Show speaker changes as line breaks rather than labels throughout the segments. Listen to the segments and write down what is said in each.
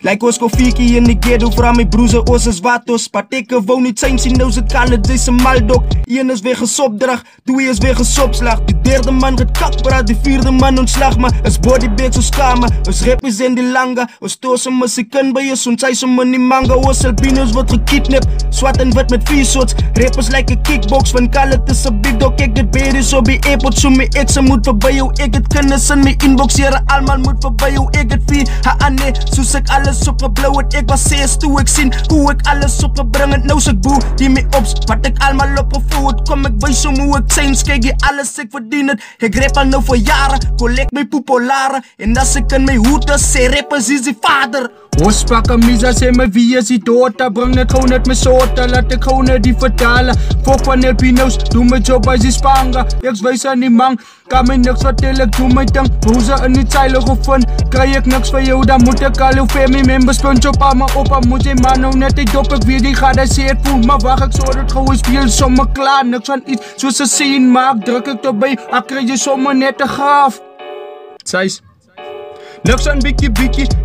Like ons koffiekie in die ghetto, vra my broers ons is wat ons. Pateke wou niet zijn, sien nou ze kan het, deze maldok. 1 is weer gesopdrag, 2 is weer gesopslag. Die 3e man het kakpraat, die 4e man ontslag. Maar is bodybags ons kamer, ons represent die langa. Ons toos om as ik kan bij ons, ons zij som in die manga. Ons albinos wordt gekidnapt, zwart en wit met 4 soorts. Rappers like a kickbox, van Khaled is een big dog. Ik het berries op die airport, so my ex moet voorbij jou. Ik het kennis in my inbox, jere allemaal moet voorbij jou. Ik het 4, nee, soos ek alles opgeblauw het. Ik was 6 toe ek sien, hoe ek alles opgebring het. Nou s'ek boe, die my ops, wat ek allemaal opgevoer het. Kom ek wys om hoe ek zijn, kyk die alles ek verdien het. Ek rap al nou voor jaren, collect my popolare. En as ek in my hoed is, sê rappers is die vader. Ons pakke misa, sê my wie is die dota. Bring net gewoon net my soorte, laat ek gewoon net die vertalen. Fok van Elpino's, doe my job as die spanga. Ek wees aan die mang, kan my niks vertel, ek doe my ding. Broze in die zeile gevind, kry ek niks vir jou. Dan moet ek al jou family members punch op aan my opa. Moet jy man nou net die dop, ek weet die gaat hy sê het voel. Maar wacht, ek so dit gauw speel, somme klaar. Niks van iets, soos een scene maak, druk ek erbij. Ek kry jy somme net te gaaf. Sais niks aan bikkie,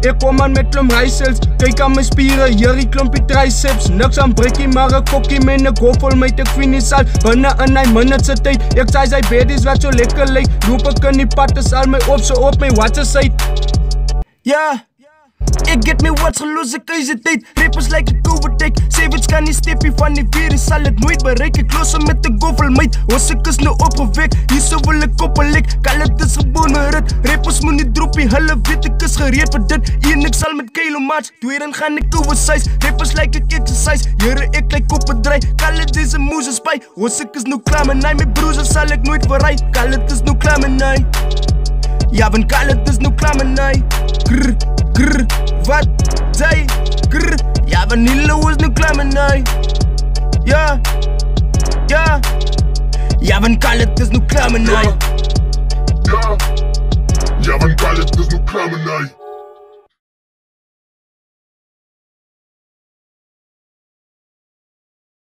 ek kom aan met klom rysels. Kyk aan my spieren, hierdie klompie triceps. Niks aan brikkie, maar ek kokkie met ek hoofvol met ek finies al. Binne in hy minute se tyd, ek sy bedies wat so lekker lyk. Loop ek in die pad, is al my op, so op my watse side. Ja, ek get my watts geloos, ek is die tyd. Rappers like a COVID-take, savage kan nie steppie van die virus, sal het nooit bereik. Ek los met die goffelmeid, ons ek is nou opgewek. Hier so wil ek koppelek, Khaled is gebone rit. Rappers moet nie droppie, hulle weet ek is gereed vir dit. 1 ek sal met Kilo match, 2 dan gaan ek oversize. Rappers like ek exercise, jere ek like op het draai. Khaled is een moes is by, ons ek is nou klaar met my broers sal ek nooit verraai. Khaled is nou klaar met my. Ja, want Khaled is nou klaar met my. Grr, grr, wat zij, grr. Ja, want Nilo is nu klaar met mij. Ja, ja. Ja, want Khaled is nu klaar met mij.
Ja, want Khaled is nu klaar met mij.